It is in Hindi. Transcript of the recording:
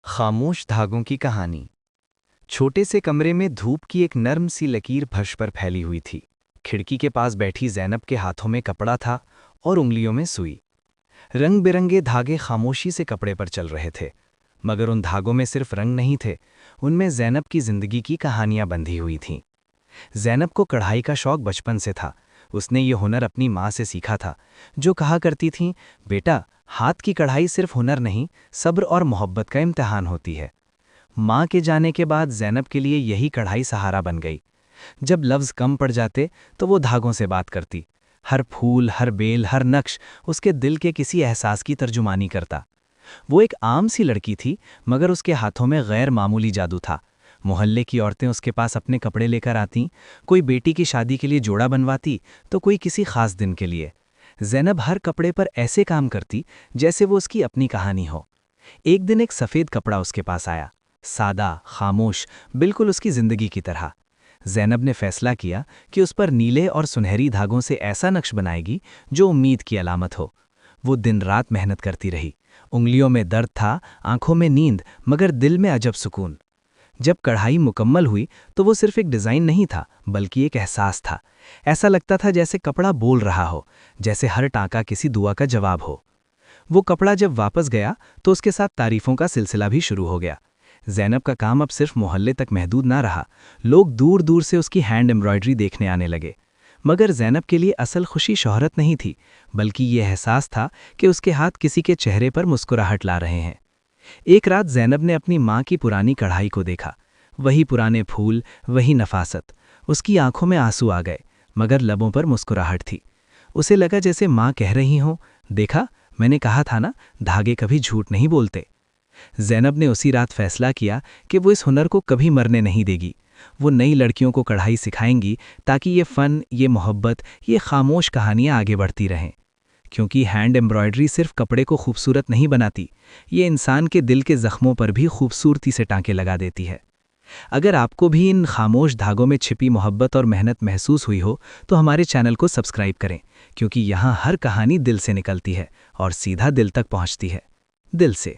खामोश धागों की कहानी। छोटे से कमरे में धूप की एक नर्म सी लकीर फर्श पर फैली हुई थी। खिड़की के पास बैठी ज़ैनब के हाथों में कपड़ा था और उंगलियों में सुई। रंग बिरंगे धागे खामोशी से कपड़े पर चल रहे थे, मगर उन धागों में सिर्फ रंग नहीं थे, उनमें ज़ैनब की जिंदगी की कहानियां बंधी हुई थीं। ज़ैनब को कढ़ाई का शौक बचपन से था। उसने ये हुनर अपनी माँ से सीखा था, जो कहा करती थीं, बेटा, हाथ की कढ़ाई सिर्फ हुनर नहीं, सब्र और मोहब्बत का इम्तिहान होती है। माँ के जाने के बाद ज़ैनब के लिए यही कढ़ाई सहारा बन गई। जब लफ्ज़ कम पड़ जाते तो वो धागों से बात करती। हर फूल, हर बेल, हर नक्श उसके दिल के किसी एहसास की तर्जुमानी करता। वो एक आम सी लड़की थी, मगर उसके हाथों में गैर मामूली जादू था। मोहल्ले की औरतें उसके पास अपने कपड़े लेकर आतीं, कोई बेटी की शादी के लिए जोड़ा बनवाती, तो कोई किसी खास दिन के लिए। ज़ैनब हर कपड़े पर ऐसे काम करती जैसे वो उसकी अपनी कहानी हो। एक दिन एक सफ़ेद कपड़ा उसके पास आया, सादा, खामोश, बिल्कुल उसकी ज़िंदगी की तरह। ज़ैनब ने फैसला किया कि उस पर नीले और सुनहरी धागों से ऐसा नक्श बनाएगी जो उम्मीद की अलामत हो। वो दिन रात मेहनत करती रही। उंगलियों में दर्द था, आंखों में नींद, मगर दिल में अजब सुकून। जब कढ़ाई मुकम्मल हुई तो वो सिर्फ एक डिज़ाइन नहीं था, बल्कि एक एहसास था। ऐसा लगता था जैसे कपड़ा बोल रहा हो, जैसे हर टाँका किसी दुआ का जवाब हो। वो कपड़ा जब वापस गया तो उसके साथ तारीफों का सिलसिला भी शुरू हो गया। ज़ैनब का काम अब सिर्फ मोहल्ले तक महदूद ना रहा, लोग दूर दूर से उसकी हैंड एम्ब्रॉयडरी देखने आने लगे। मगर ज़ैनब के लिए असल खुशी शोहरत नहीं थी, बल्कि ये एहसास था कि उसके हाथ किसी के चेहरे पर मुस्कुराहट ला रहे हैं। एक रात ज़ैनब ने अपनी माँ की पुरानी कढ़ाई को देखा। वही पुराने फूल, वही नफासत। उसकी आंखों में आंसू आ गए, मगर लबों पर मुस्कुराहट थी। उसे लगा जैसे माँ कह रही हो, देखा, मैंने कहा था ना, धागे कभी झूठ नहीं बोलते। ज़ैनब ने उसी रात फैसला किया कि वो इस हुनर को कभी मरने नहीं देगी। वो नई लड़कियों को कढ़ाई सिखाएंगी ताकि ये फ़न, ये मोहब्बत, ये खामोश कहानियाँ आगे बढ़ती रहें। क्योंकि हैंड एम्ब्रॉयडरी सिर्फ कपड़े को खूबसूरत नहीं बनाती, ये इंसान के दिल के ज़ख्मों पर भी खूबसूरती से टांके लगा देती है। अगर आपको भी इन खामोश धागों में छिपी मोहब्बत और मेहनत महसूस हुई हो, तो हमारे चैनल को सब्सक्राइब करें, क्योंकि यहाँ हर कहानी दिल से निकलती है और सीधा दिल तक पहुँचती है। दिल से।